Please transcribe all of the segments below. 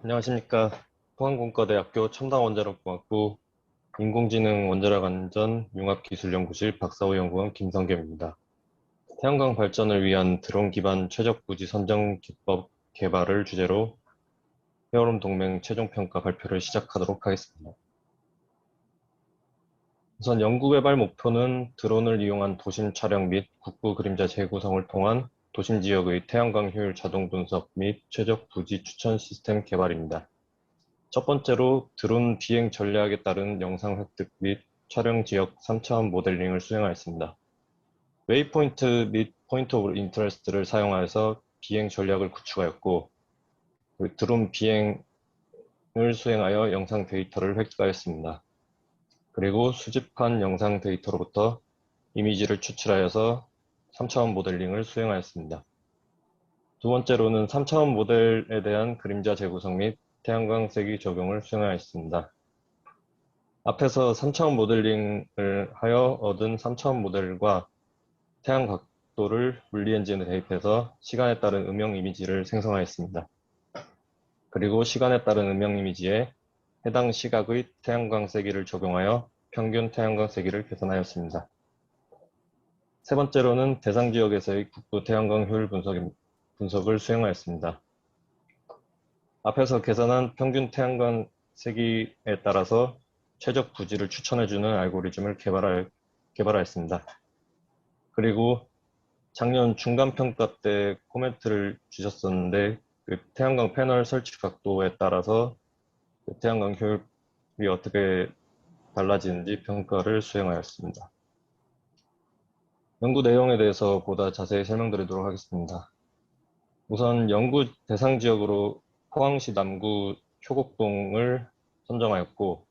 안녕하십니까. 포항공과대학교 첨단원자력공학부 인공지능 원자력 안전 융합기술연구실 박사호 연구원 김성겸입니다. 태양광 발전을 위한 드론 기반 최적 부지 선정 기법 개발을 주제로 헤어롬 동맹 최종 평가 발표를 시작하도록 하겠습니다. 우선 연구개발 목표는 드론을 이용한 도심 촬영 및 국부 그림자 재구성을 통한 도심 지역의 태양광 효율 자동 분석 및 최적 부지 추천 시스템 개발입니다. 첫 번째로 드론 비행 전략에 따른 영상 획득 및 촬영 지역 3차원 모델링을 수행하였습니다. 웨이포인트 및 포인트 오브 인터레스트를 사용하여서 비행 전략을 구축하였고, 드론 비행을 수행하여 영상 데이터를 획득하였습니다. 그리고 수집한 영상 데이터로부터 이미지를 추출하여서 3차원 모델링을 수행하였습니다. 두 번째로는 3차원 모델에 대한 그림자 재구성 및 태양광 세기 적용을 수행하였습니다. 앞에서 3차원 모델링을 하여 얻은 3차원 모델과 태양 각도를 물리 엔진에 대입해서 시간에 따른 음영 이미지를 생성하였습니다. 그리고 시간에 따른 음영 이미지에 해당 시각의 태양광 세기를 적용하여 평균 태양광 세기를 계산하였습니다. 세 번째로는 대상 지역에서의 국부 태양광 효율 분석을 수행하였습니다. 앞에서 계산한 평균 태양광 세기에 따라서 최적 부지를 추천해주는 알고리즘을 개발하였습니다. 그리고 작년 중간평가 때 코멘트를 주셨었는데 그 태양광 패널 설치 각도에 따라서 그 태양광 효율이 어떻게 달라지는지 평가를 수행하였습니다. 연구 내용에 대해서 보다 자세히 설명드리도록 하겠습니다. 우선 연구 대상 지역으로 포항시 남구 효곡동을 선정하였고,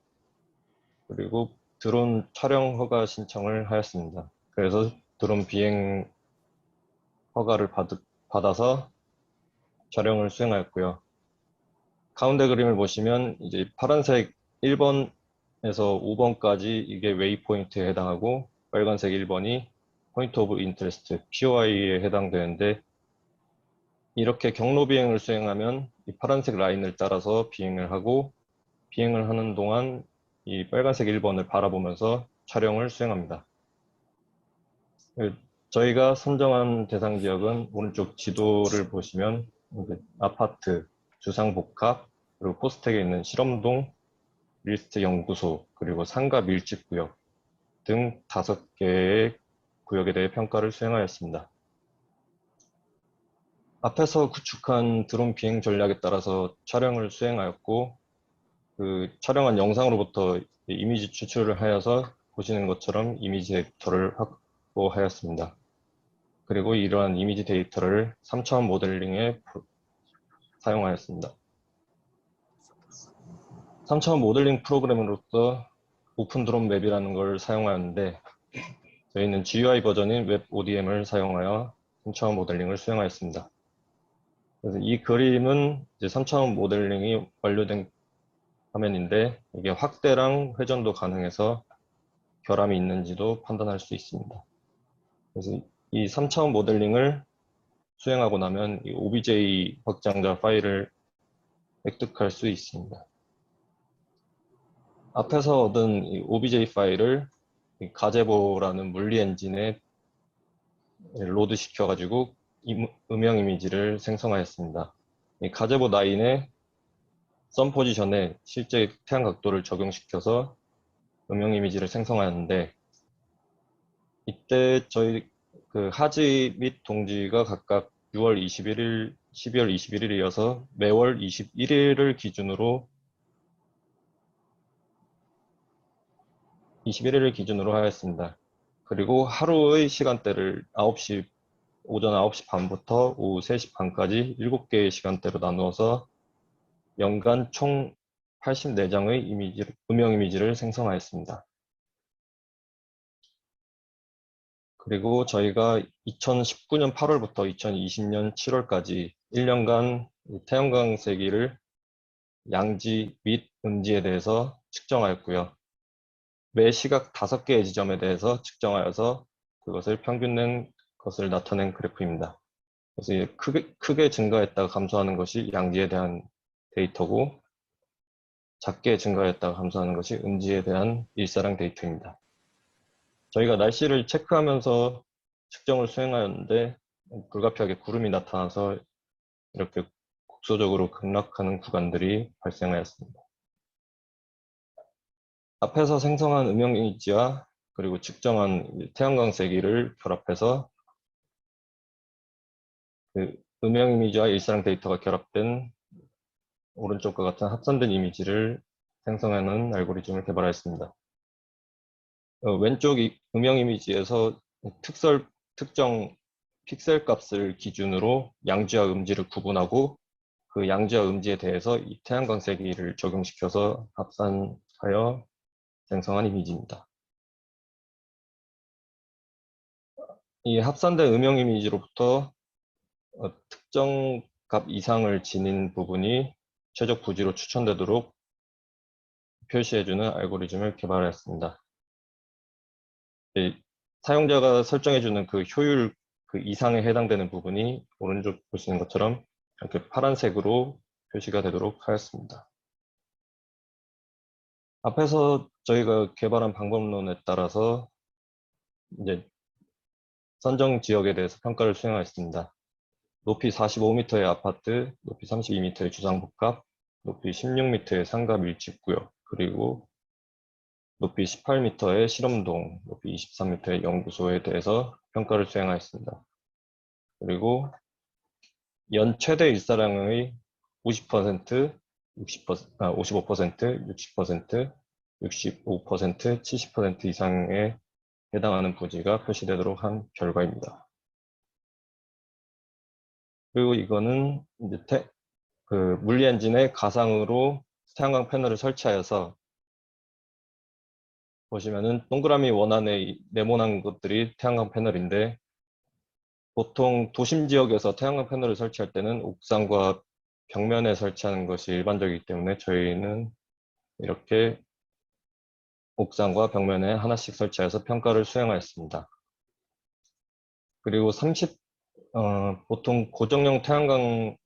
그리고 드론 촬영 허가 신청을 하였습니다. 그래서 드론 비행 허가를 받아서 촬영을 수행하였고요. 가운데 그림을 보시면 이제 파란색 1번에서 5번까지 이게 웨이포인트에 해당하고, 빨간색 1번이 포인트 오브 인터레스트 POI에 해당되는데, 이렇게 경로 비행을 수행하면 이 파란색 라인을 따라서 비행을 하고, 비행을 하는 동안 이 빨간색 1번을 바라보면서 촬영을 수행합니다. 저희가 선정한 대상 지역은 오른쪽 지도를 보시면 아파트, 주상복합, 그리고 포스텍에 있는 실험동, 리스트 연구소, 그리고 상가 밀집구역 등 5개의 구역에 대해 평가를 수행하였습니다. 앞에서 구축한 드론 비행 전략에 따라서 촬영을 수행하였고, 그 촬영한 영상으로부터 이미지 추출을 하여서 보시는 것처럼 이미지 데이터를 확보하였습니다. 그리고 이러한 이미지 데이터를 3차원 모델링에 사용하였습니다. 3차원 모델링 프로그램으로서 오픈 드론 맵이라는 걸 사용하였는데, 저희는 GUI 버전인 웹 ODM을 사용하여 3차원 모델링을 수행하였습니다. 그래서 이 그림은 이제 3차원 모델링이 완료된 화면인데, 이게 확대랑 회전도 가능해서 결함이 있는지도 판단할 수 있습니다. 그래서 이 3차원 모델링을 수행하고 나면 이 OBJ 확장자 파일을 획득할 수 있습니다. 앞에서 얻은 이 OBJ 파일을 이 가제보라는 물리 엔진에 로드 시켜가지고 음영 이미지를 생성하였습니다. 이 가제보 9의 선 포지션에 실제 태양 각도를 적용시켜서 음영 이미지를 생성하였는데, 이때 저희 그 하지 및 동지가 각각 6월 21일, 12월 21일이어서 매월 21일을 기준으로 하였습니다. 그리고 하루의 시간대를 오전 9시 반부터 오후 3시 반까지 7개의 시간대로 나누어서 연간 총 84장의 음영 이미지를 생성하였습니다. 그리고 저희가 2019년 8월부터 2020년 7월까지 1년간 태양광 세기를 양지 및 음지에 대해서 측정하였고요. 매 시각 5개의 지점에 대해서 측정하여서 그것을 평균낸 것을 나타낸 그래프입니다. 그래서 크게 증가했다가 감소하는 것이 양지에 대한 데이터고 작게 증가했다가 감소하는 것이 음지에 대한 일사량 데이터입니다. 저희가 날씨를 체크하면서 측정을 수행하였는데 불가피하게 구름이 나타나서 이렇게 국소적으로 급락하는 구간들이 발생하였습니다. 앞에서 생성한 음영 이미지와 그리고 측정한 태양광 세기를 결합해서 그 음영 이미지와 일사량 데이터가 결합된 오른쪽과 같은 합산된 이미지를 생성하는 알고리즘을 개발하였습니다. 왼쪽 음영 이미지에서 특정 픽셀 값을 기준으로 양지와 음지를 구분하고 그 양지와 음지에 대해서 이 태양광 세기를 적용시켜서 합산하여 생성한 이미지입니다. 이 합산된 음영 이미지로부터 특정 값 이상을 지닌 부분이 최적 부지로 추천되도록 표시해주는 알고리즘을 개발했습니다. 사용자가 설정해주는 그 효율 그 이상에 해당되는 부분이 오른쪽 보시는 것처럼 이렇게 파란색으로 표시가 되도록 하였습니다. 앞에서 저희가 개발한 방법론에 따라서 이제 선정 지역에 대해서 평가를 수행하였습니다. 높이 45m의 아파트, 높이 32m의 주상복합, 높이 16m의 상가 밀집구역, 그리고 높이 18m의 실험동, 높이 23m의 연구소에 대해서 평가를 수행하였습니다. 그리고 연 최대 일사량의 50%, 55%, 60%, 65%, 70% 이상에 해당하는 부지가 표시되도록 한 결과입니다. 그리고 이거는 이제 물리 엔진에 가상으로 태양광 패널을 설치하여서 보시면은 동그라미 원안에 네모난 것들이 태양광 패널인데 보통 도심 지역에서 태양광 패널을 설치할 때는 옥상과 벽면에 설치하는 것이 일반적이기 때문에 저희는 이렇게 옥상과 벽면에 하나씩 설치해서 평가를 수행하였습니다. 그리고 보통 고정형 태양광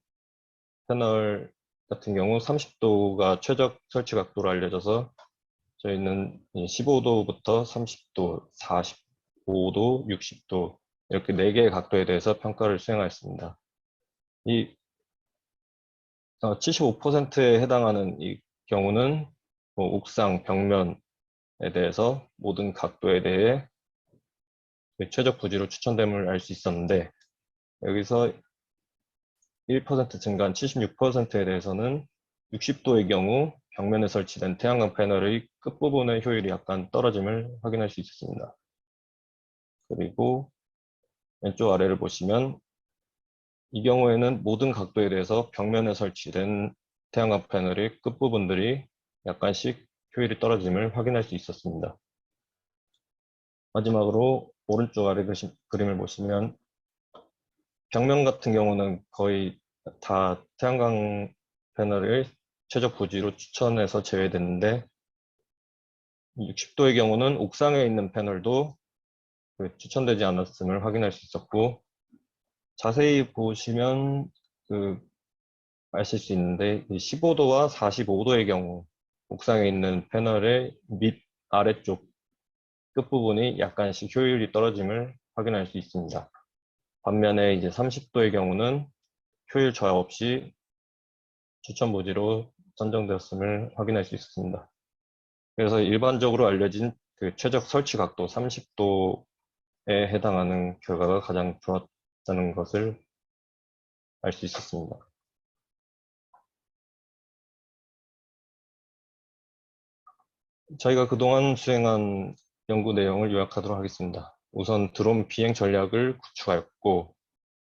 패널 같은 경우 30도가 최적 설치 각도로 알려져서 저희는 15도부터 30도, 45도, 60도 이렇게 4개의 각도에 대해서 평가를 수행하였습니다. 이 75%에 해당하는 이 경우는 옥상, 벽면에 대해서 모든 각도에 대해 최적 부지로 추천됨을 알 수 있었는데 여기서 1% 증가한 76%에 대해서는 60도의 경우 벽면에 설치된 태양광 패널의 끝부분의 효율이 약간 떨어짐을 확인할 수 있었습니다. 그리고 왼쪽 아래를 보시면 이 경우에는 모든 각도에 대해서 벽면에 설치된 태양광 패널의 끝부분들이 약간씩 효율이 떨어짐을 확인할 수 있었습니다. 마지막으로 오른쪽 아래 그림을 보시면 벽면 같은 경우는 거의 다 태양광 패널을 최적 부지로 추천해서 제외됐는데 60도의 경우는 옥상에 있는 패널도 추천되지 않았음을 확인할 수 있었고 자세히 보시면 아실 수 있는데 15도와 45도의 경우 옥상에 있는 패널의 밑 아래쪽 끝부분이 약간씩 효율이 떨어짐을 확인할 수 있습니다. 반면에 이제 30도의 경우는 효율 저하 없이 추천 부지로 선정되었음을 확인할 수 있습니다. 그래서 일반적으로 알려진 최적 설치 각도 30도에 해당하는 결과가 가장 좋았다는 것을 알 수 있었습니다. 저희가 그동안 수행한 연구 내용을 요약하도록 하겠습니다. 우선 드론 비행 전략을 구축하였고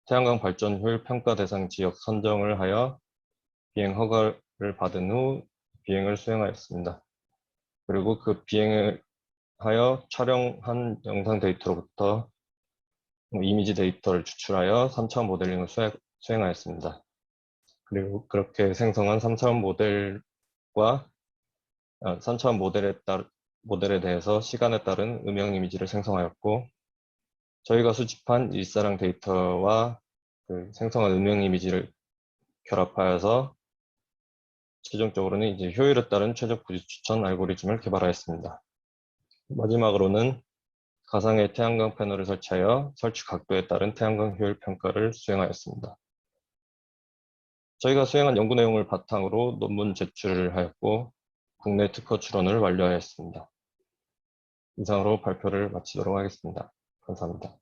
태양광 발전 효율 평가 대상 지역 선정을 하여 비행 허가를 받은 후 비행을 수행하였습니다. 그리고 그 비행을 하여 촬영한 영상 데이터로부터 이미지 데이터를 추출하여 3차원 모델링을 수행하였습니다. 그리고 그렇게 생성한 3차원 모델과 3차원 모델에 대해서 시간에 따른 음영 이미지를 생성하였고 저희가 수집한 일사량 데이터와 생성한 음영 이미지를 결합하여서 최종적으로는 이제 효율에 따른 최적 부지 추천 알고리즘을 개발하였습니다. 마지막으로는 가상의 태양광 패널을 설치하여 설치 각도에 따른 태양광 효율 평가를 수행하였습니다. 저희가 수행한 연구 내용을 바탕으로 논문 제출을 하였고 국내 특허 출원을 완료하였습니다. 이상으로 발표를 마치도록 하겠습니다. 감사합니다.